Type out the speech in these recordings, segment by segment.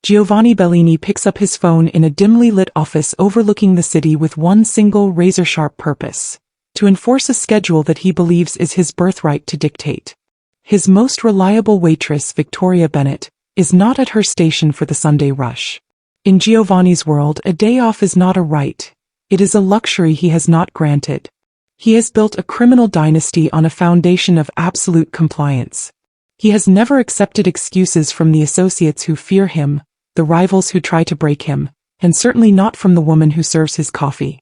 Giovanni Bellini picks up his phone in a dimly lit office overlooking the city with one single razor-sharp purpose: to enforce a schedule that he believes is his birthright to dictate. His most reliable waitress, Victoria Bennett, is not at her station for the Sunday rush. In Giovanni's world, a day off is not a right. It is a luxury he has not granted. He has built a criminal dynasty on a foundation of absolute compliance. He has never accepted excuses from the associates who fear him, the rivals who try to break him, and certainly not from the woman who serves his coffee.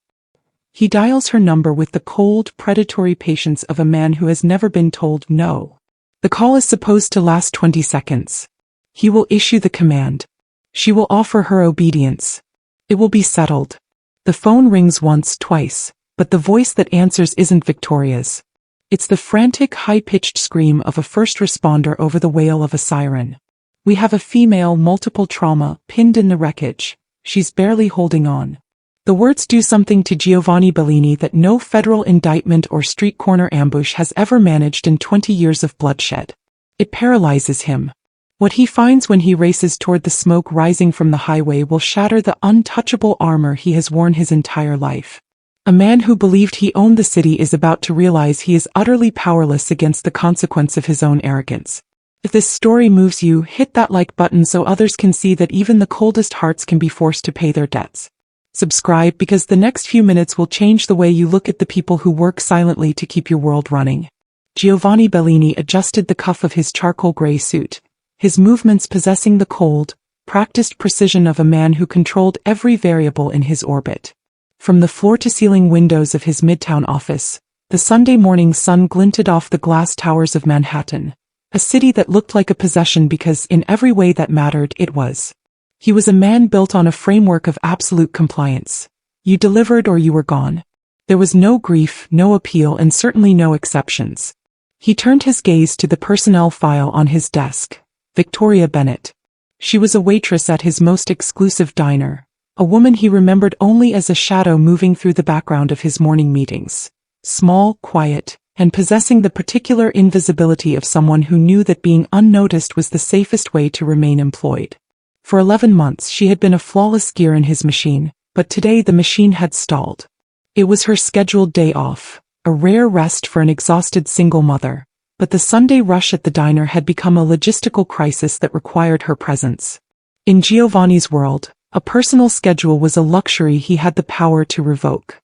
He dials her number with the cold, predatory patience of a man who has never been told no. The call is supposed to last 20 seconds. He will issue the command. She will offer her obedience. It will be settled. The phone rings once, twice, but the voice that answers isn't Victoria's. It's the frantic, high-pitched scream of a first responder over the wail of a siren. "We have a female, multiple trauma, pinned in the wreckage. She's barely holding on." The words do something to Giovanni Bellini that no federal indictment or street corner ambush has ever managed in 20 years of bloodshed. It paralyzes him. What he finds when he races toward the smoke rising from the highway will shatter the untouchable armor he has worn his entire life. A man who believed he owned the city is about to realize he is utterly powerless against the consequence of his own arrogance. If this story moves you, hit that like button so others can see that even the coldest hearts can be forced to pay their debts. Subscribe because the next few minutes will change the way you look at the people who work silently to keep your world running. Giovanni Bellini adjusted the cuff of his charcoal gray suit, his movements possessing the cold, practiced precision of a man who controlled every variable in his orbit. From the floor-to-ceiling windows of his midtown office, the Sunday morning sun glinted off the glass towers of Manhattan, a city that looked like a possession because in every way that mattered it was. He was a man built on a framework of absolute compliance. You delivered or you were gone. There was no grief, no appeal, and certainly no exceptions. He turned his gaze to the personnel file on his desk. Victoria Bennett. She was a waitress at his most exclusive diner, a woman he remembered only as a shadow moving through the background of his morning meetings. Small, quiet, and possessing the particular invisibility of someone who knew that being unnoticed was the safest way to remain employed. For 11 months she had been a flawless gear in his machine, but today the machine had stalled. It was her scheduled day off, a rare rest for an exhausted single mother, but the Sunday rush at the diner had become a logistical crisis that required her presence. In Giovanni's world, a personal schedule was a luxury he had the power to revoke.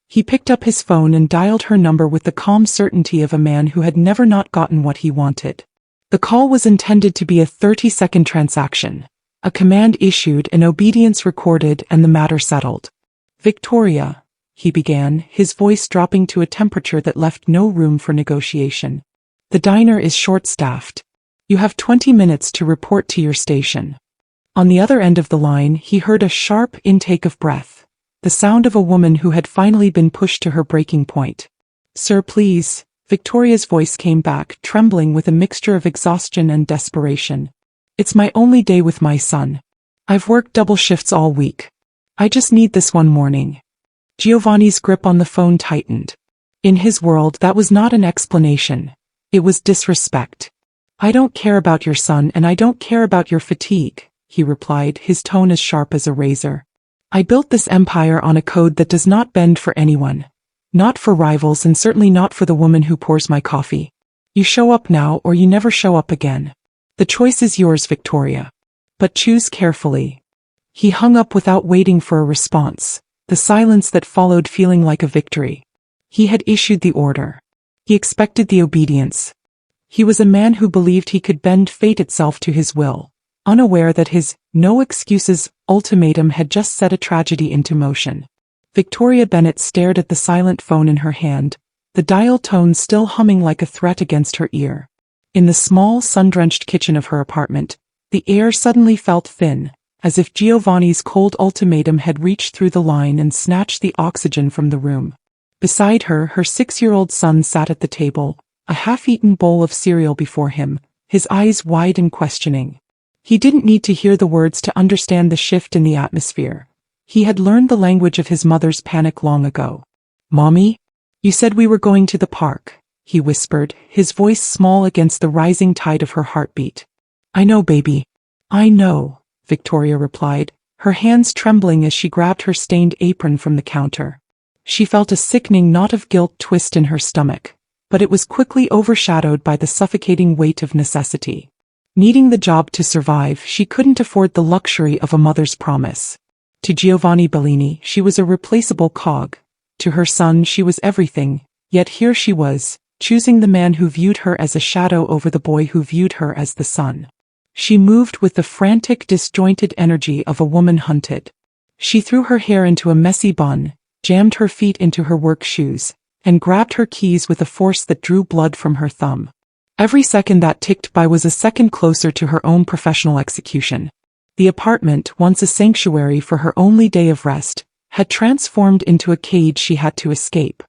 He picked up his phone and dialed her number with the calm certainty of a man who had never not gotten what he wanted. The call was intended to be a 30-second transaction. A command issued, an obedience recorded, and the matter settled. "Victoria," he began, his voice dropping to a temperature that left no room for negotiation. "The diner is short-staffed. You have 20 minutes to report to your station." On the other end of the line, he heard a sharp intake of breath, the sound of a woman who had finally been pushed to her breaking point. "Sir, please," Victoria's voice came back, trembling with a mixture of exhaustion and desperation. "It's my only day with my son. I've worked double shifts all week. I just need this one morning." Giovanni's grip on the phone tightened. In his world, that was not an explanation. It was disrespect. "I don't care about your son and I don't care about your fatigue," he replied, his tone as sharp as a razor. "I built this empire on a code that does not bend for anyone. Not for rivals and certainly not for the woman who pours my coffee. You show up now or you never show up again. The choice is yours, Victoria. But choose carefully." He hung up without waiting for a response, the silence that followed feeling like a victory. He had issued the order. He expected the obedience. He was a man who believed he could bend fate itself to his will, unaware that his "no excuses" ultimatum had just set a tragedy into motion. Victoria Bennett stared at the silent phone in her hand, the dial tone still humming like a threat against her ear. In the small, sun-drenched kitchen of her apartment, the air suddenly felt thin, as if Giovanni's cold ultimatum had reached through the line and snatched the oxygen from the room. Beside her, her 6-year-old son sat at the table, a half-eaten bowl of cereal before him, his eyes wide and questioning. He didn't need to hear the words to understand the shift in the atmosphere. He had learned the language of his mother's panic long ago. "Mommy? You said we were going to the park," he whispered, his voice small against the rising tide of her heartbeat. "I know, baby. I know," Victoria replied, her hands trembling as she grabbed her stained apron from the counter. She felt a sickening knot of guilt twist in her stomach, but it was quickly overshadowed by the suffocating weight of necessity. Needing the job to survive, she couldn't afford the luxury of a mother's promise. To Giovanni Bellini, she was a replaceable cog. To her son, she was everything, yet here she was, choosing the man who viewed her as a shadow over the boy who viewed her as the sun. She moved with the frantic, disjointed energy of a woman hunted. She threw her hair into a messy bun, jammed her feet into her work shoes, and grabbed her keys with a force that drew blood from her thumb. Every second that ticked by was a second closer to her own professional execution. The apartment, once a sanctuary for her only day of rest, had transformed into a cage she had to escape.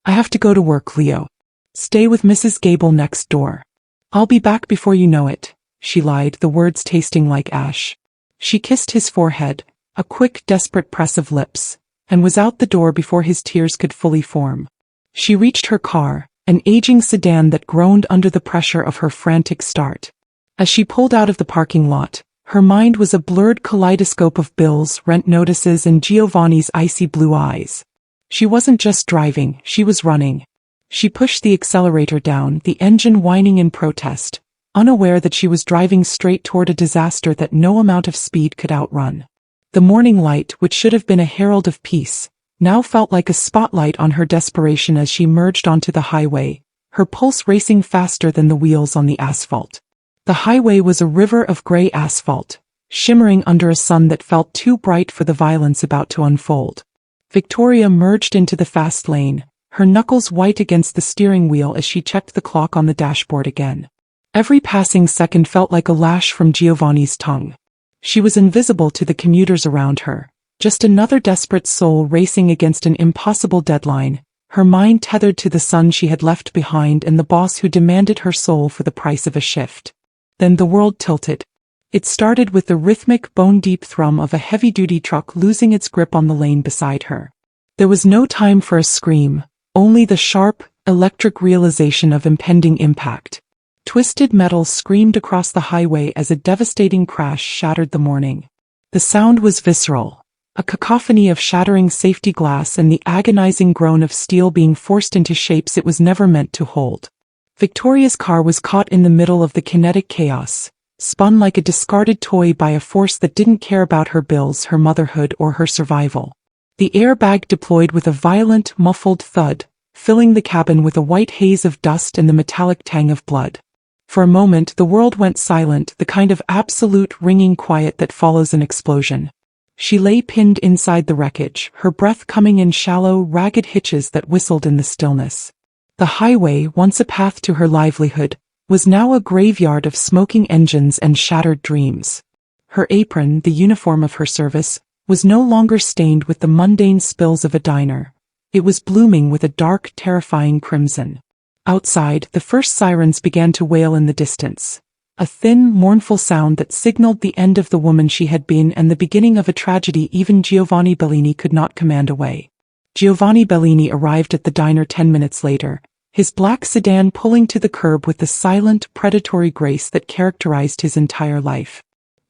"I have to go to work, Leo. Stay with Mrs. Gable next door. I'll be back before you know it," she lied, the words tasting like ash. She kissed his forehead, a quick, desperate press of lips, and was out the door before his tears could fully form. She reached her car, an aging sedan that groaned under the pressure of her frantic start. As she pulled out of the parking lot, her mind was a blurred kaleidoscope of bills, rent notices, and Giovanni's icy blue eyes. She wasn't just driving, she was running. She pushed the accelerator down, the engine whining in protest, unaware that she was driving straight toward a disaster that no amount of speed could outrun. The morning light, which should have been a herald of peace, now felt like a spotlight on her desperation as she merged onto the highway, her pulse racing faster than the wheels on the asphalt. The highway was a river of gray asphalt, shimmering under a sun that felt too bright for the violence about to unfold. Victoria merged into the fast lane, her knuckles white against the steering wheel as she checked the clock on the dashboard again. Every passing second felt like a lash from Giovanni's tongue. She was invisible to the commuters around her, just another desperate soul racing against an impossible deadline, her mind tethered to the son she had left behind and the boss who demanded her soul for the price of a shift. Then the world tilted. It started with the rhythmic, bone-deep thrum of a heavy-duty truck losing its grip on the lane beside her. There was no time for a scream, only the sharp, electric realization of impending impact. Twisted metal screamed across the highway as a devastating crash shattered the morning. The sound was visceral, a cacophony of shattering safety glass and the agonizing groan of steel being forced into shapes it was never meant to hold. Victoria's car was caught in the middle of the kinetic chaos, spun like a discarded toy by a force that didn't care about her bills, her motherhood, or her survival. The airbag deployed with a violent, muffled thud, filling the cabin with a white haze of dust and the metallic tang of blood. For a moment the world went silent, the kind of absolute ringing quiet that follows an explosion. She lay pinned inside the wreckage, her breath coming in shallow, ragged hitches that whistled in the stillness. The highway, once a path to her livelihood, was now a graveyard of smoking engines and shattered dreams. Her apron, the uniform of her service, was no longer stained with the mundane spills of a diner. It was blooming with a dark, terrifying crimson. Outside, the first sirens began to wail in the distance. A thin, mournful sound that signaled the end of the woman she had been and the beginning of a tragedy even Giovanni Bellini could not command away. Giovanni Bellini arrived at the diner 10 minutes later, his black sedan pulling to the curb with the silent, predatory grace that characterized his entire life.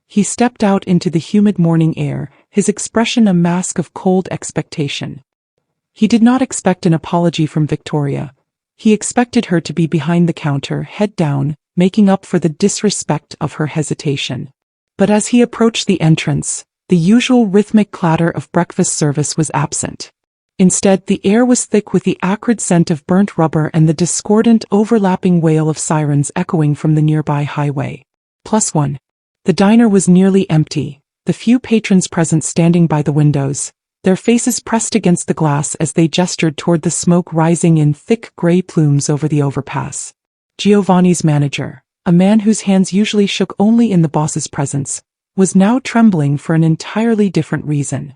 He stepped out into the humid morning air, his expression a mask of cold expectation. He did not expect an apology from Victoria. He expected her to be behind the counter, head down, making up for the disrespect of her hesitation. But as he approached the entrance, the usual rhythmic clatter of breakfast service was absent. Instead, the air was thick with the acrid scent of burnt rubber and the discordant, overlapping wail of sirens echoing from the nearby highway. +1. The diner was nearly empty, the few patrons present standing by the windows, their faces pressed against the glass as they gestured toward the smoke rising in thick gray plumes over the overpass. Giovanni's manager, a man whose hands usually shook only in the boss's presence, was now trembling for an entirely different reason.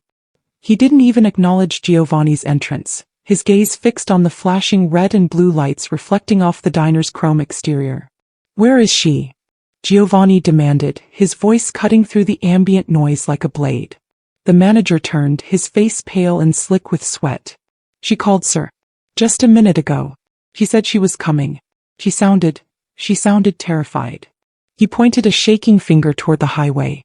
He didn't even acknowledge Giovanni's entrance, his gaze fixed on the flashing red and blue lights reflecting off the diner's chrome exterior. "Where is she?" Giovanni demanded, his voice cutting through the ambient noise like a blade. The manager turned, his face pale and slick with sweat. "She called, sir. Just a minute ago. She said she was coming. She sounded terrified." He pointed a shaking finger toward the highway.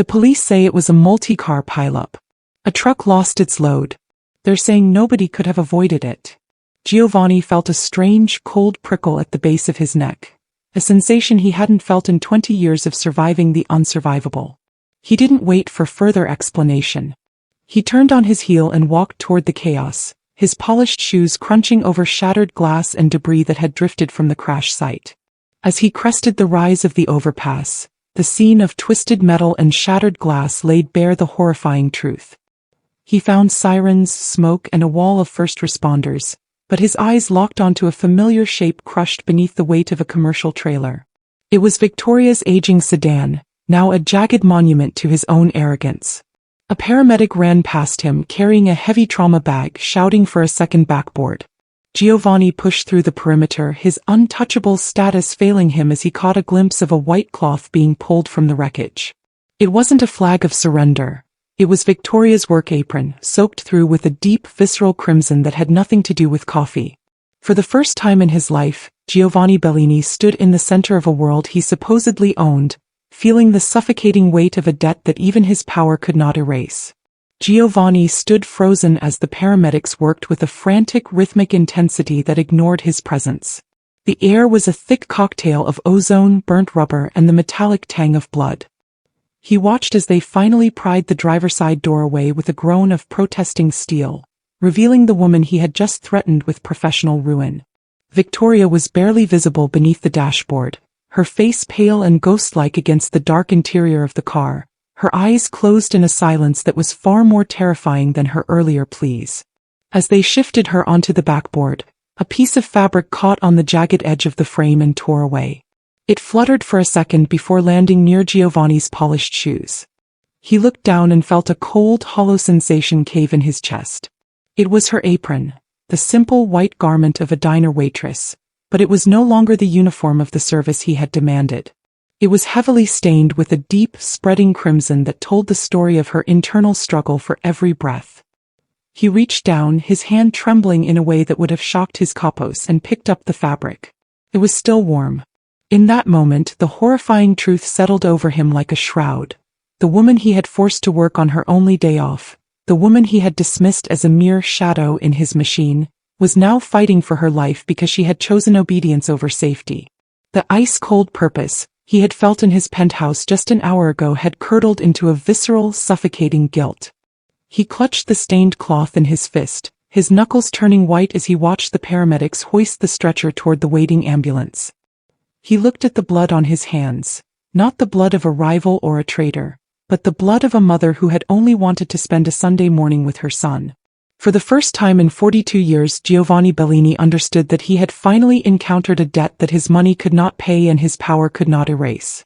The police say it was a multi-car pileup. A truck lost its load. They're saying nobody could have avoided it. Giovanni felt a strange, cold prickle at the base of his neck, a sensation he hadn't felt in 20 years of surviving the unsurvivable. He didn't wait for further explanation. He turned on his heel and walked toward the chaos, his polished shoes crunching over shattered glass and debris that had drifted from the crash site. As he crested the rise of the overpass, the scene of twisted metal and shattered glass laid bare the horrifying truth. He found sirens, smoke, and a wall of first responders, but his eyes locked onto a familiar shape crushed beneath the weight of a commercial trailer. It was Victoria's aging sedan, now a jagged monument to his own arrogance. A paramedic ran past him carrying a heavy trauma bag, shouting for a second backboard. Giovanni pushed through the perimeter, his untouchable status failing him as he caught a glimpse of a white cloth being pulled from the wreckage. It wasn't a flag of surrender. It was Victoria's work apron, soaked through with a deep, visceral crimson that had nothing to do with coffee. For the first time in his life, Giovanni Bellini stood in the center of a world he supposedly owned, feeling the suffocating weight of a debt that even his power could not erase. Giovanni stood frozen as the paramedics worked with a frantic, rhythmic intensity that ignored his presence. The air was a thick cocktail of ozone, burnt rubber, and the metallic tang of blood. He watched as they finally pried the driver's side door away with a groan of protesting steel, revealing the woman he had just threatened with professional ruin. Victoria was barely visible beneath the dashboard, her face pale and ghost-like against the dark interior of the car, her eyes closed in a silence that was far more terrifying than her earlier pleas. As they shifted her onto the backboard, a piece of fabric caught on the jagged edge of the frame and tore away. It fluttered for a second before landing near Giovanni's polished shoes. He looked down and felt a cold, hollow sensation cave in his chest. It was her apron, the simple white garment of a diner waitress, but it was no longer the uniform of the service he had demanded. It was heavily stained with a deep, spreading crimson that told the story of her internal struggle for every breath. He reached down, his hand trembling in a way that would have shocked his kapos, and picked up the fabric. It was still warm. In that moment, the horrifying truth settled over him like a shroud. The woman he had forced to work on her only day off, the woman he had dismissed as a mere shadow in his machine, was now fighting for her life because she had chosen obedience over safety. The ice-cold purpose he had felt in his penthouse just an hour ago had curdled into a visceral, suffocating guilt. He clutched the stained cloth in his fist, his knuckles turning white as he watched the paramedics hoist the stretcher toward the waiting ambulance. He looked at the blood on his hands, not the blood of a rival or a traitor, but the blood of a mother who had only wanted to spend a Sunday morning with her son. For the first time in 42 years, Giovanni Bellini understood that he had finally encountered a debt that his money could not pay and his power could not erase.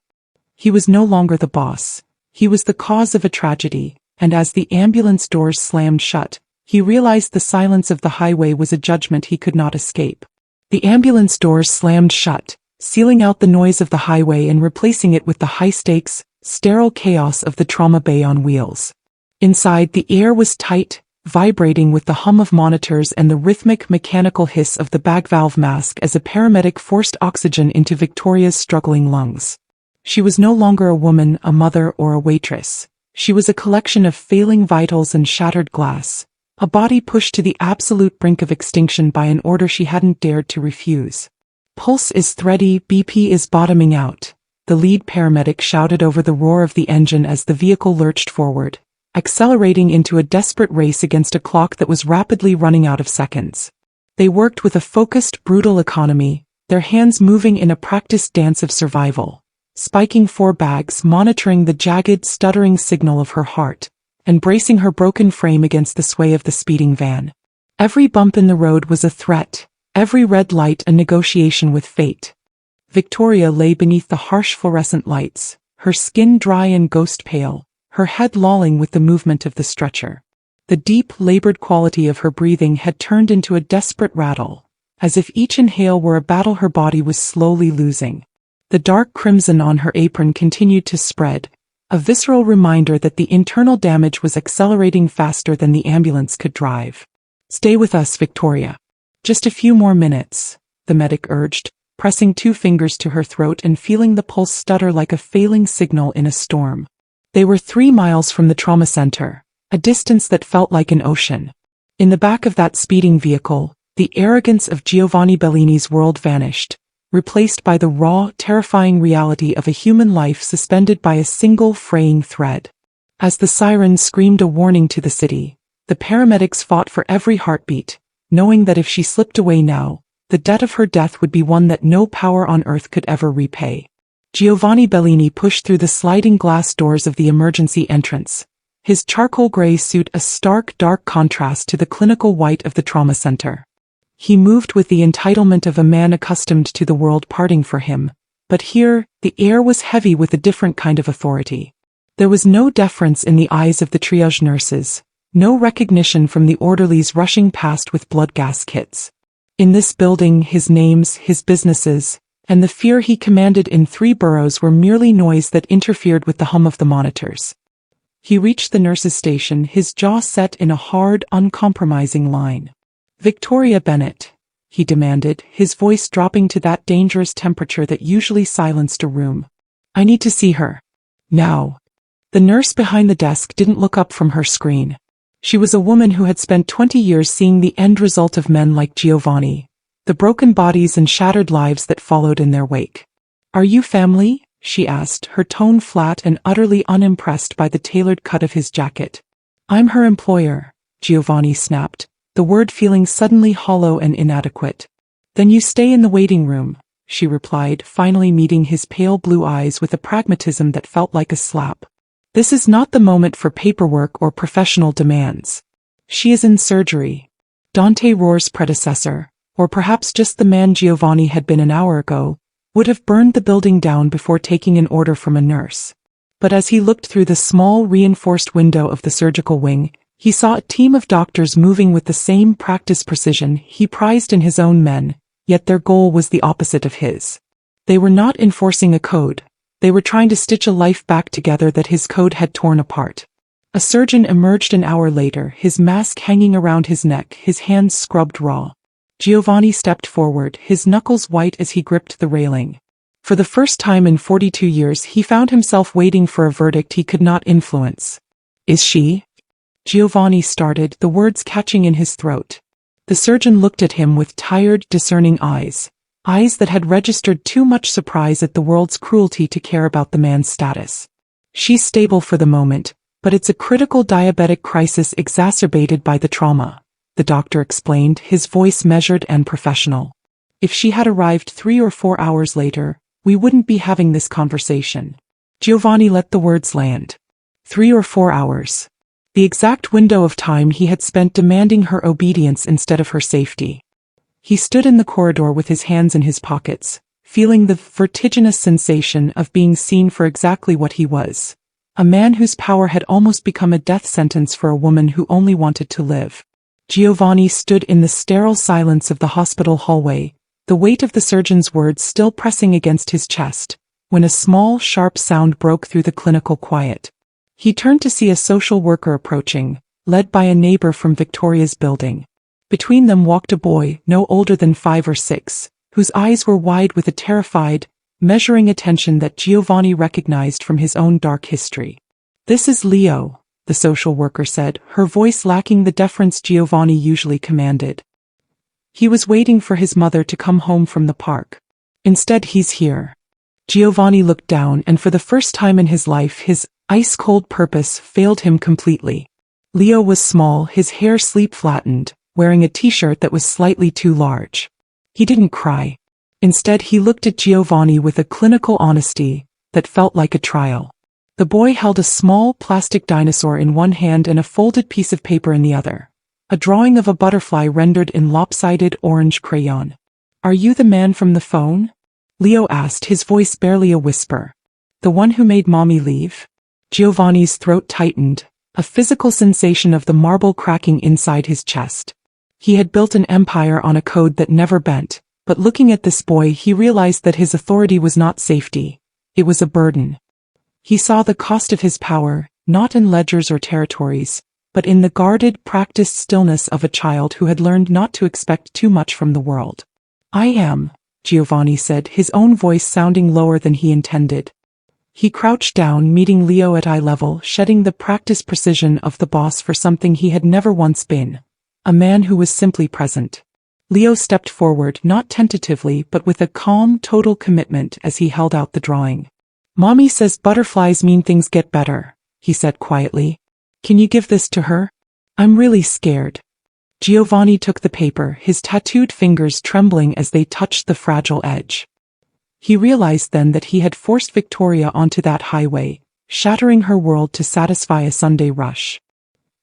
He was no longer the boss. He was the cause of a tragedy, and as the ambulance doors slammed shut, he realized the silence of the highway was a judgment he could not escape. The ambulance doors slammed shut, sealing out the noise of the highway and replacing it with the high-stakes, sterile chaos of the trauma bay on wheels. Inside, the air was tight, vibrating with the hum of monitors and the rhythmic mechanical hiss of the bag valve mask as a paramedic forced oxygen into Victoria's struggling lungs. She was no longer a woman, a mother, or a waitress. She was a collection of failing vitals and shattered glass, a body pushed to the absolute brink of extinction by an order she hadn't dared to refuse. "Pulse is thready, BP is bottoming out," the lead paramedic shouted over the roar of the engine as the vehicle lurched forward, accelerating into a desperate race against a clock that was rapidly running out of seconds. They worked with a focused, brutal economy, their hands moving in a practiced dance of survival, spiking 4 bags, monitoring the jagged, stuttering signal of her heart, and bracing her broken frame against the sway of the speeding van. Every bump in the road was a threat, every red light a negotiation with fate. Victoria lay beneath the harsh fluorescent lights, her skin dry and ghost pale, her head lolling with the movement of the stretcher. The deep, labored quality of her breathing had turned into a desperate rattle, as if each inhale were a battle her body was slowly losing. The dark crimson on her apron continued to spread, a visceral reminder that the internal damage was accelerating faster than the ambulance could drive. "Stay with us, Victoria. Just a few more minutes," the medic urged, pressing 2 fingers to her throat and feeling the pulse stutter like a failing signal in a storm. They were 3 miles from the trauma center, a distance that felt like an ocean. In the back of that speeding vehicle, the arrogance of Giovanni Bellini's world vanished, replaced by the raw, terrifying reality of a human life suspended by a single fraying thread. As the siren screamed a warning to the city, the paramedics fought for every heartbeat, knowing that if she slipped away now, the debt of her death would be one that no power on earth could ever repay. Giovanni Bellini pushed through the sliding glass doors of the emergency entrance, his charcoal gray suit a stark, dark contrast to the clinical white of the trauma center. He moved with the entitlement of a man accustomed to the world parting for him, but here, the air was heavy with a different kind of authority. There was no deference in the eyes of the triage nurses, no recognition from the orderlies rushing past with blood gas kits. In this building, his names, his businesses, and the fear he commanded in 3 boroughs were merely noise that interfered with the hum of the monitors. He reached the nurse's station, his jaw set in a hard, uncompromising line. "Victoria Bennett," he demanded, his voice dropping to that dangerous temperature that usually silenced a room. "I need to see her. Now." The nurse behind the desk didn't look up from her screen. She was a woman who had spent 20 years seeing the end result of men like Giovanni, the broken bodies and shattered lives that followed in their wake. "Are you family?" she asked, her tone flat and utterly unimpressed by the tailored cut of his jacket. "I'm her employer," Giovanni snapped, the word feeling suddenly hollow and inadequate. "Then you stay in the waiting room," she replied, finally meeting his pale blue eyes with a pragmatism that felt like a slap. "This is not the moment for paperwork or professional demands. She is in surgery." Dante Rohr's predecessor, or perhaps just the man Giovanni had been an hour ago, would have burned the building down before taking an order from a nurse. But as he looked through the small reinforced window of the surgical wing, he saw a team of doctors moving with the same practice precision he prized in his own men, yet their goal was the opposite of his. They were not enforcing a code. They were trying to stitch a life back together that his code had torn apart. A surgeon emerged an hour later, his mask hanging around his neck, his hands scrubbed raw. Giovanni stepped forward, his knuckles white as he gripped the railing. For the first time in 42 years he found himself waiting for a verdict he could not influence. "Is she?" Giovanni started, the words catching in his throat. The surgeon looked at him with tired, discerning eyes. Eyes that had registered too much surprise at the world's cruelty to care about the man's status. "She's stable for the moment, but it's a critical diabetic crisis exacerbated by the trauma," the doctor explained, his voice measured and professional. "If she had arrived 3 or 4 hours later, we wouldn't be having this conversation." Giovanni let the words land. 3 or 4 hours. The exact window of time he had spent demanding her obedience instead of her safety. He stood in the corridor with his hands in his pockets, feeling the vertiginous sensation of being seen for exactly what he was. A man whose power had almost become a death sentence for a woman who only wanted to live. Giovanni stood in the sterile silence of the hospital hallway, the weight of the surgeon's words still pressing against his chest, when a small, sharp sound broke through the clinical quiet. He turned to see a social worker approaching, led by a neighbor from Victoria's building. Between them walked a boy, no older than 5 or 6, whose eyes were wide with a terrified, measuring attention that Giovanni recognized from his own dark history. "This is Leo," the social worker said, her voice lacking the deference Giovanni usually commanded. "He was waiting for his mother to come home from the park. Instead he's here." Giovanni looked down, and for the first time in his life his ice-cold purpose failed him completely. Leo was small, his hair sleep-flattened, wearing a t-shirt that was slightly too large. He didn't cry. Instead he looked at Giovanni with a clinical honesty that felt like a trial. The boy held a small plastic dinosaur in one hand and a folded piece of paper in the other. A drawing of a butterfly rendered in lopsided orange crayon. "Are you the man from the phone?" Leo asked, his voice barely a whisper. "The one who made mommy leave?" Giovanni's throat tightened, a physical sensation of the marble cracking inside his chest. He had built an empire on a code that never bent, but looking at this boy he realized that his authority was not safety. It was a burden. He saw the cost of his power, not in ledgers or territories, but in the guarded, practiced stillness of a child who had learned not to expect too much from the world. "I am," Giovanni said, his own voice sounding lower than he intended. He crouched down, meeting Leo at eye level, shedding the practiced precision of the boss for something he had never once been. A man who was simply present. Leo stepped forward, not tentatively but with a calm, total commitment as he held out the drawing. "Mommy says butterflies mean things get better," he said quietly. "Can you give this to her? I'm really scared." Giovanni took the paper, his tattooed fingers trembling as they touched the fragile edge. He realized then that he had forced Victoria onto that highway, shattering her world to satisfy a Sunday rush.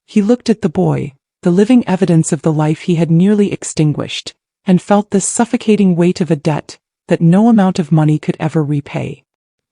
He looked at the boy, the living evidence of the life he had nearly extinguished, and felt the suffocating weight of a debt that no amount of money could ever repay.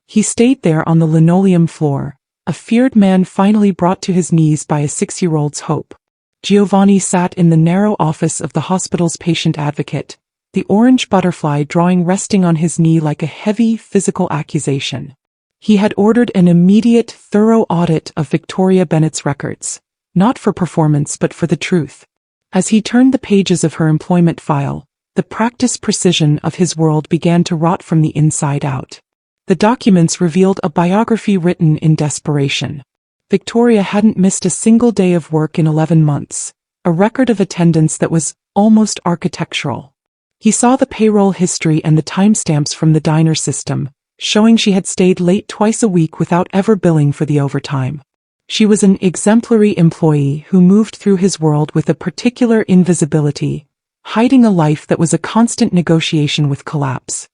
He stayed there on the linoleum floor, a feared man finally brought to his knees by a 6-year-old's hope. Giovanni sat in the narrow office of the hospital's patient advocate, the orange butterfly drawing resting on his knee like a heavy physical accusation. He had ordered an immediate, thorough audit of Victoria Bennett's records, not for performance but for the truth. As he turned the pages of her employment file, the practiced precision of his world began to rot from the inside out. The documents revealed a biography written in desperation. Victoria hadn't missed a single day of work in 11 months, a record of attendance that was almost architectural. He saw the payroll history and the timestamps from the diner system, showing she had stayed late twice a week without ever billing for the overtime. She was an exemplary employee who moved through his world with a particular invisibility, hiding a life that was a constant negotiation with collapse.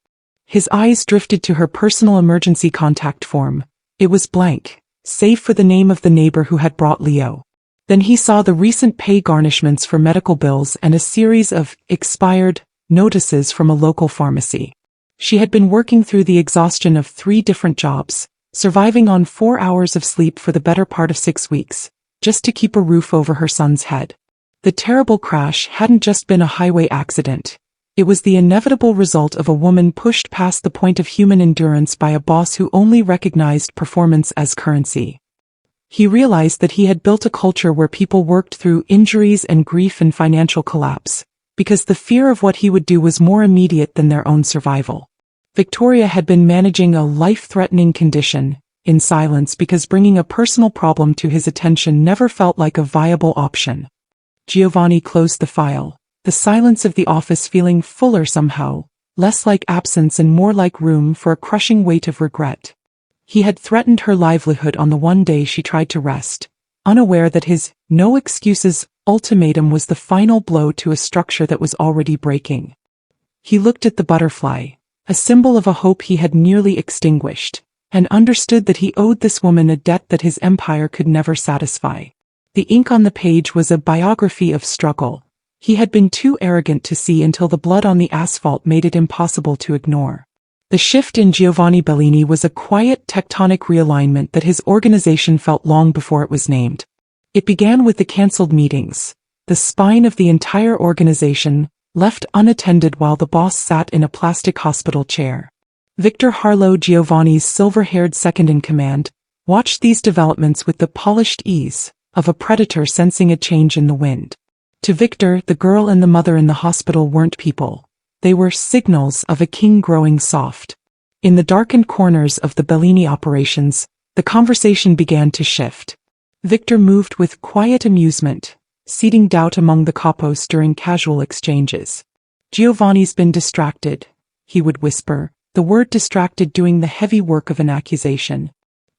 His eyes drifted to her personal emergency contact form. It was blank, save for the name of the neighbor who had brought Leo. Then he saw the recent pay garnishments for medical bills and a series of expired notices from a local pharmacy. She had been working through the exhaustion of 3 different jobs, surviving on 4 hours of sleep for the better part of 6 weeks, just to keep a roof over her son's head. The terrible crash hadn't just been a highway accident. It was the inevitable result of a woman pushed past the point of human endurance by a boss who only recognized performance as currency. He realized that he had built a culture where people worked through injuries and grief and financial collapse, because the fear of what he would do was more immediate than their own survival. Victoria had been managing a life-threatening condition, in silence because bringing a personal problem to his attention never felt like a viable option. Giovanni closed the file, the silence of the office feeling fuller somehow, less like absence and more like room for a crushing weight of regret. He had threatened her livelihood on the one day she tried to rest, unaware that his no excuses ultimatum was the final blow to a structure that was already breaking. He looked at the butterfly, a symbol of a hope he had nearly extinguished, and understood that he owed this woman a debt that his empire could never satisfy. The ink on the page was a biography of struggle. He had been too arrogant to see until the blood on the asphalt made it impossible to ignore. The shift in Giovanni Bellini was a quiet tectonic realignment that his organization felt long before it was named. It began with the cancelled meetings, the spine of the entire organization, left unattended while the boss sat in a plastic hospital chair. Victor Harlow, Giovanni's silver-haired second-in-command, watched these developments with the polished ease of a predator sensing a change in the wind. To Victor, the girl and the mother in the hospital weren't people. They were signals of a king growing soft. In the darkened corners of the Bellini operations, the conversation began to shift. Victor moved with quiet amusement, seeding doubt among the capos during casual exchanges. "Giovanni's been distracted," he would whisper, the word distracted doing the heavy work of an accusation.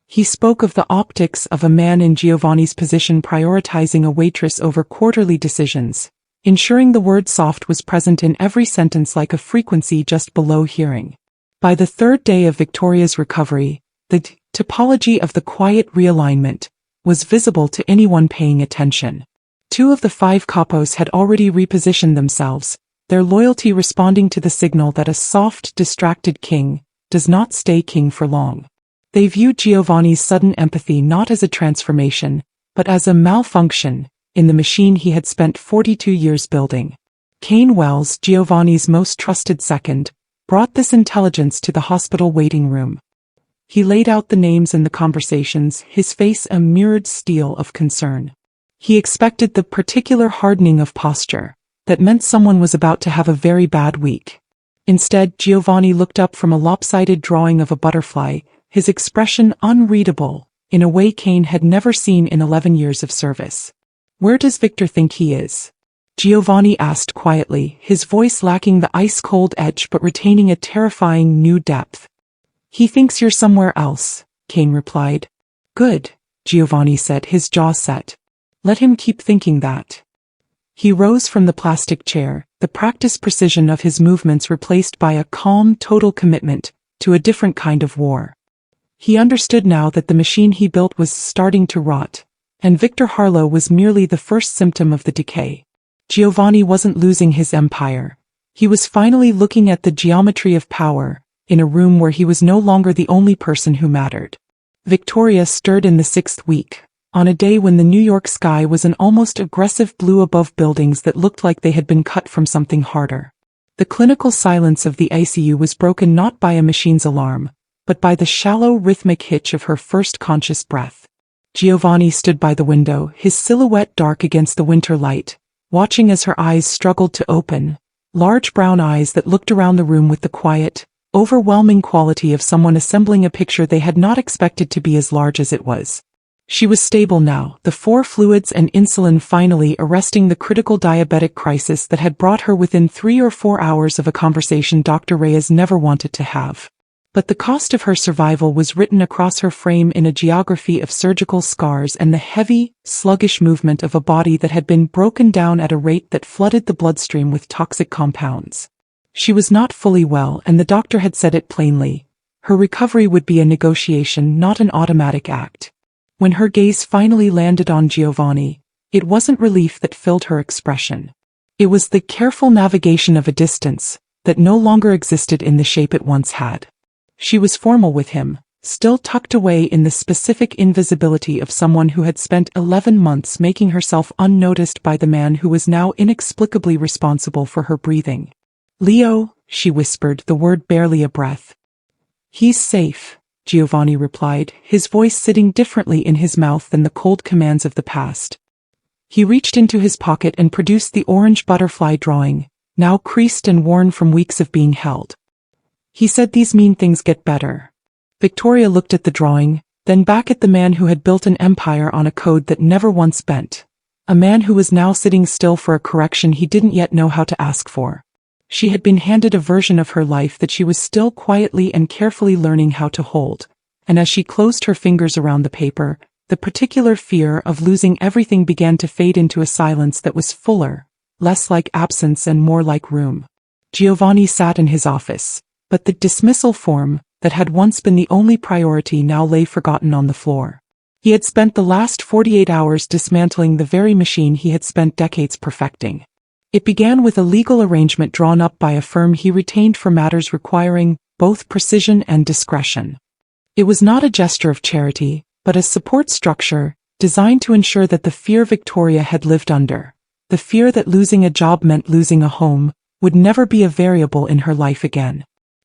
He spoke of the optics of a man in Giovanni's position prioritizing a waitress over quarterly decisions, ensuring the word soft was present in every sentence like a frequency just below hearing. By the 3rd day of Victoria's recovery, the topology of the quiet realignment was visible to anyone paying attention. 2 of the 5 capos had already repositioned themselves, their loyalty responding to the signal that a soft, distracted king does not stay king for long. They viewed Giovanni's sudden empathy not as a transformation, but as a malfunction in the machine he had spent 42 years building. Kane Wells, Giovanni's most trusted second, brought this intelligence to the hospital waiting room. He laid out the names and the conversations, his face a mirrored steel of concern. He expected the particular hardening of posture that meant someone was about to have a very bad week. Instead, Giovanni looked up from a lopsided drawing of a butterfly, his expression unreadable, in a way Kane had never seen in 11 years of service. "Where does Victor think he is?" Giovanni asked quietly, his voice lacking the ice-cold edge but retaining a terrifying new depth. "He thinks you're somewhere else," Kane replied. "Good," Giovanni said, his jaw set. "Let him keep thinking that." He rose from the plastic chair, the practiced precision of his movements replaced by a calm, total commitment to a different kind of war. He understood now that the machine he built was starting to rot, and Victor Harlow was merely the first symptom of the decay. Giovanni wasn't losing his empire. He was finally looking at the geometry of power, in a room where he was no longer the only person who mattered. Victoria stirred in the 6th week, on a day when the New York sky was an almost aggressive blue above buildings that looked like they had been cut from something harder. The clinical silence of the ICU was broken not by a machine's alarm, but by the shallow rhythmic hitch of her first conscious breath. Giovanni stood by the window, his silhouette dark against the winter light, watching as her eyes struggled to open, large brown eyes that looked around the room with the quiet, overwhelming quality of someone assembling a picture they had not expected to be as large as it was. She was stable now, the 4 fluids and insulin finally arresting the critical diabetic crisis that had brought her within 3 or 4 hours of a conversation Dr. Reyes never wanted to have. But the cost of her survival was written across her frame in a geography of surgical scars and the heavy, sluggish movement of a body that had been broken down at a rate that flooded the bloodstream with toxic compounds. She was not fully well, and the doctor had said it plainly. Her recovery would be a negotiation, not an automatic act. When her gaze finally landed on Giovanni, it wasn't relief that filled her expression. It was the careful navigation of a distance that no longer existed in the shape it once had. She was formal with him, still tucked away in the specific invisibility of someone who had spent 11 months making herself unnoticed by the man who was now inexplicably responsible for her breathing. "Leo," she whispered, the word barely a breath. "He's safe," Giovanni replied, his voice sitting differently in his mouth than the cold commands of the past. He reached into his pocket and produced the orange butterfly drawing, now creased and worn from weeks of being held. He said, "These mean things get better." Victoria looked at the drawing, then back at the man who had built an empire on a code that never once bent. A man who was now sitting still for a correction he didn't yet know how to ask for. She had been handed a version of her life that she was still quietly and carefully learning how to hold, and as she closed her fingers around the paper, the particular fear of losing everything began to fade into a silence that was fuller, less like absence and more like room. Giovanni sat in his office, but the dismissal form that had once been the only priority now lay forgotten on the floor. He had spent the last 48 hours dismantling the very machine he had spent decades perfecting. It began with a legal arrangement drawn up by a firm he retained for matters requiring both precision and discretion. It was not a gesture of charity, but a support structure designed to ensure that the fear Victoria had lived under, the fear that losing a job meant losing a home, would never be a variable in her life again.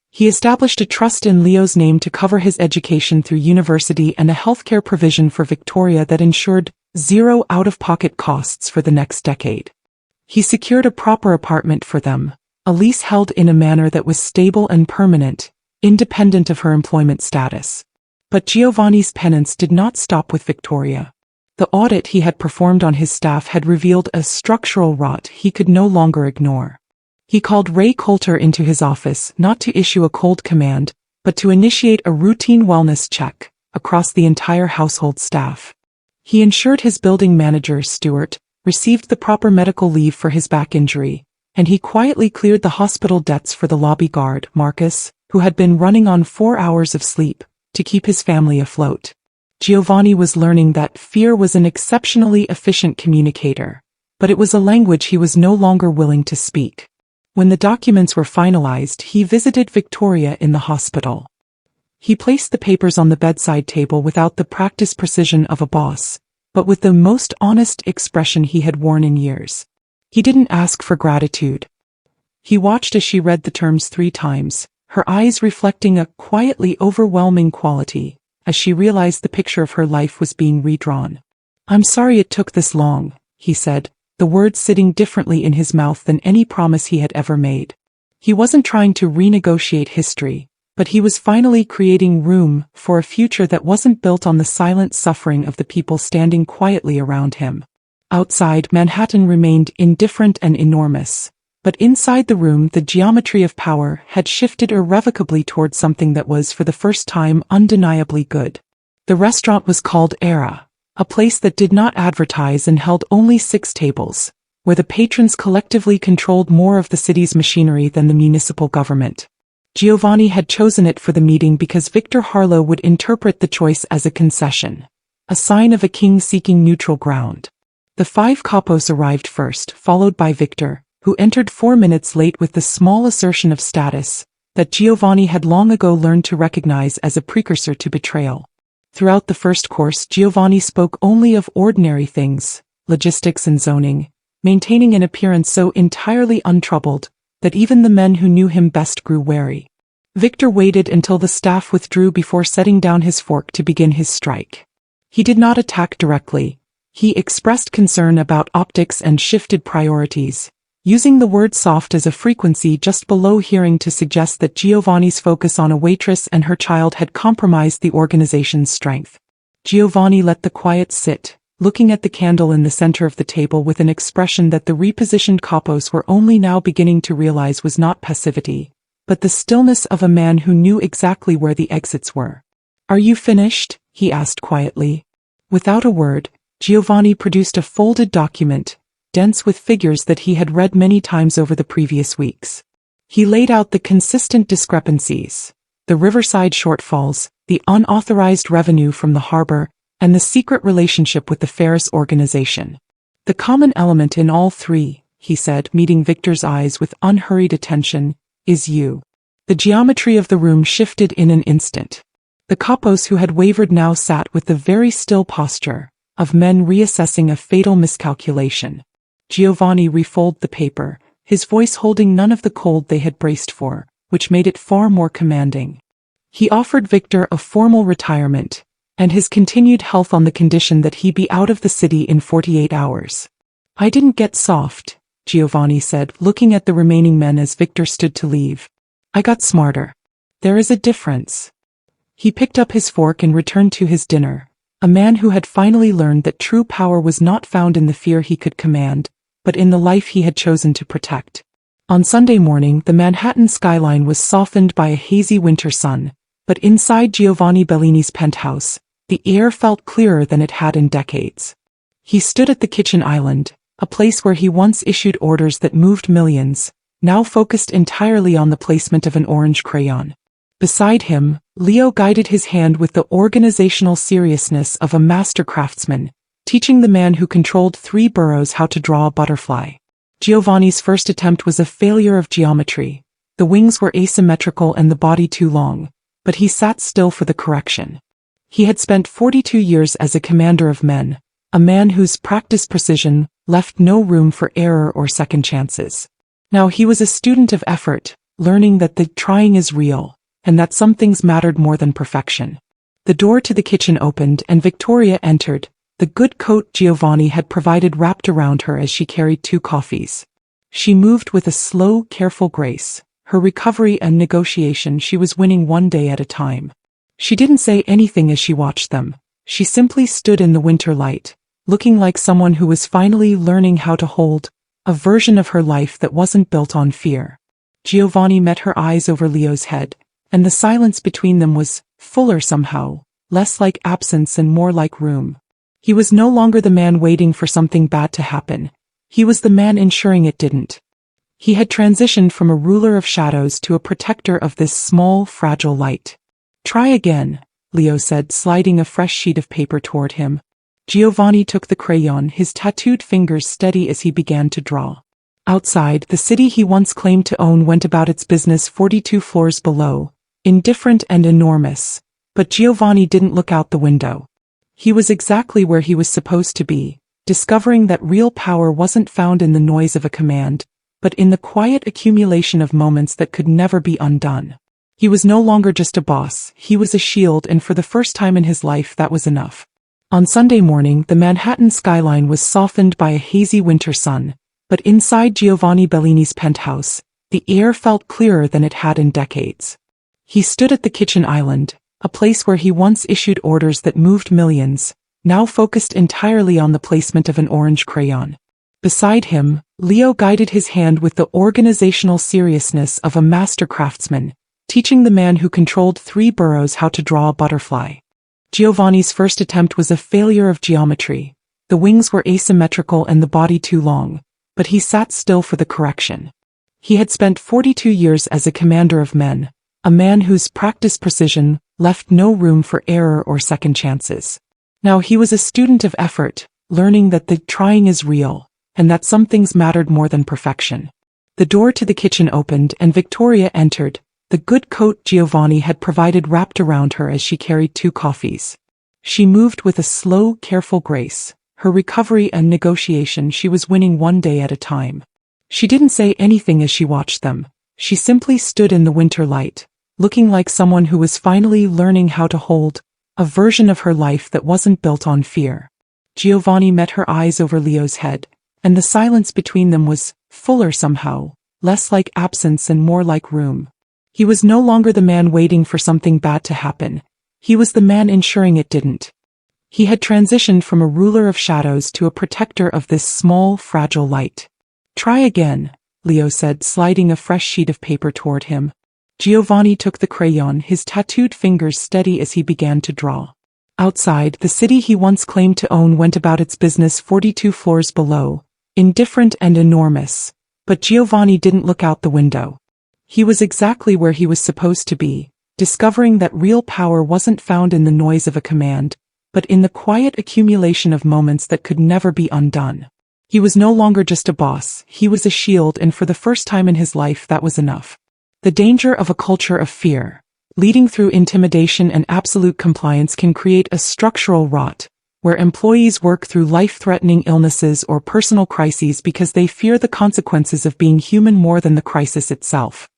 He established a trust in Leo's name to cover his education through university and a healthcare provision for Victoria that ensured zero out-of-pocket costs for the next decade. He secured a proper apartment for them, a lease held in a manner that was stable and permanent, independent of her employment status. But Giovanni's penance did not stop with Victoria. The audit he had performed on his staff had revealed a structural rot he could no longer ignore. He called Ray Coulter into his office not to issue a cold command, but to initiate a routine wellness check across the entire household staff. He ensured his building manager, Stuart, received the proper medical leave for his back injury, and he quietly cleared the hospital debts for the lobby guard, Marcus, who had been running on 4 hours of sleep to keep his family afloat. Giovanni was learning that fear was an exceptionally efficient communicator, but it was a language he was no longer willing to speak. When the documents were finalized, he visited Victoria in the hospital. He placed the papers on the bedside table without the practiced precision of a boss, but with the most honest expression he had worn in years. He didn't ask for gratitude. He watched as she read the terms 3 times, her eyes reflecting a quietly overwhelming quality, as she realized the picture of her life was being redrawn. "I'm sorry it took this long," he said, the words sitting differently in his mouth than any promise he had ever made. He wasn't trying to renegotiate history, but he was finally creating room for a future that wasn't built on the silent suffering of the people standing quietly around him. Outside, Manhattan remained indifferent and enormous, but inside the room the geometry of power had shifted irrevocably toward something that was for the first time undeniably good. The restaurant was called Era, a place that did not advertise and held only 6 tables, where the patrons collectively controlled more of the city's machinery than the municipal government. Giovanni had chosen it for the meeting because Victor Harlow would interpret the choice as a concession, a sign of a king seeking neutral ground. The 5 capos arrived first, followed by Victor, who entered 4 minutes late with the small assertion of status that Giovanni had long ago learned to recognize as a precursor to betrayal. Throughout the first course, Giovanni spoke only of ordinary things, logistics and zoning, maintaining an appearance so entirely untroubled that even the men who knew him best grew wary. Victor waited until the staff withdrew before setting down his fork to begin his strike. He did not attack directly. He expressed concern about optics and shifted priorities, using the word soft as a frequency just below hearing to suggest that Giovanni's focus on a waitress and her child had compromised the organization's strength. Giovanni let the quiet sit, looking at the candle in the center of the table with an expression that the repositioned capos were only now beginning to realize was not passivity, but the stillness of a man who knew exactly where the exits were. "Are you finished?" he asked quietly. Without a word, Giovanni produced a folded document, dense with figures that he had read many times over the previous weeks. He laid out the consistent discrepancies, the riverside shortfalls, the unauthorized revenue from the harbor, and the secret relationship with the Ferris organization. "The common element in all 3, he said, meeting Victor's eyes with unhurried attention, is you." The geometry of the room shifted in an instant. The capos who had wavered now sat with the very still posture of men reassessing a fatal miscalculation. Giovanni refolded the paper, his voice holding none of the cold they had braced for, which made it far more commanding. He offered Victor a formal retirement, and his continued health on the condition that he be out of the city in 48 hours. "I didn't get soft," Giovanni said, looking at the remaining men as Victor stood to leave. "I got smarter. There is a difference." He picked up his fork and returned to his dinner, a man who had finally learned that true power was not found in the fear he could command, but in the life he had chosen to protect. On Sunday morning, the Manhattan skyline was softened by a hazy winter sun, but inside Giovanni Bellini's penthouse, the air felt clearer than it had in decades. He stood at the kitchen island, a place where he once issued orders that moved millions, now focused entirely on the placement of an orange crayon. Beside him, Leo guided his hand with the organizational seriousness of a master craftsman, teaching the man who controlled 3 boroughs how to draw a butterfly. Giovanni's first attempt was a failure of geometry. The wings were asymmetrical and the body too long, but he sat still for the correction. He had spent 42 years as a commander of men, a man whose practiced precision left no room for error or second chances. Now he was a student of effort, learning that the trying is real, and that some things mattered more than perfection. The door to the kitchen opened and Victoria entered, the good coat Giovanni had provided wrapped around her as she carried 2 coffees. She moved with a slow, careful grace, her recovery and negotiation she was winning one day at a time. She didn't say anything as she watched them. She simply stood in the winter light, looking like someone who was finally learning how to hold a version of her life that wasn't built on fear. Giovanni met her eyes over Leo's head, and the silence between them was fuller somehow, less like absence and more like room. He was no longer the man waiting for something bad to happen. He was the man ensuring it didn't. He had transitioned from a ruler of shadows to a protector of this small, fragile light. "Try again," Leo said, sliding a fresh sheet of paper toward him. Giovanni took the crayon, his tattooed fingers steady as he began to draw. Outside, the city he once claimed to own went about its business 42 floors below, indifferent and enormous, but Giovanni didn't look out the window. He was exactly where he was supposed to be, discovering that real power wasn't found in the noise of a command, but in the quiet accumulation of moments that could never be undone. He was no longer just a boss, he was a shield, and for the first time in his life that was enough. On Sunday morning, the Manhattan skyline was softened by a hazy winter sun, but inside Giovanni Bellini's penthouse, the air felt clearer than it had in decades. He stood at the kitchen island, a place where he once issued orders that moved millions, now focused entirely on the placement of an orange crayon. Beside him, Leo guided his hand with the organizational seriousness of a master craftsman, teaching the man who controlled 3 boroughs how to draw a butterfly. Giovanni's first attempt was a failure of geometry. The wings were asymmetrical and the body too long, but he sat still for the correction. He had spent 42 years as a commander of men, a man whose practiced precision left no room for error or second chances. Now he was a student of effort, learning that the trying is real, and that some things mattered more than perfection. The door to the kitchen opened and Victoria entered, the good coat Giovanni had provided wrapped around her as she carried 2 coffees. She moved with a slow, careful grace, her recovery and negotiation she was winning one day at a time. She didn't say anything as she watched them. She simply stood in the winter light, looking like someone who was finally learning how to hold a version of her life that wasn't built on fear. Giovanni met her eyes over Leo's head, and the silence between them was fuller somehow, less like absence and more like room. He was no longer the man waiting for something bad to happen. He was the man ensuring it didn't. He had transitioned from a ruler of shadows to a protector of this small, fragile light. "Try again," Leo said, sliding a fresh sheet of paper toward him. Giovanni took the crayon, his tattooed fingers steady as he began to draw. Outside, the city he once claimed to own went about its business 42 floors below, indifferent and enormous. But Giovanni didn't look out the window. He was exactly where he was supposed to be, discovering that real power wasn't found in the noise of a command, but in the quiet accumulation of moments that could never be undone. He was no longer just a boss, he was a shield, and for the first time in his life that was enough. The danger of a culture of fear, leading through intimidation and absolute compliance, can create a structural rot, where employees work through life-threatening illnesses or personal crises because they fear the consequences of being human more than the crisis itself.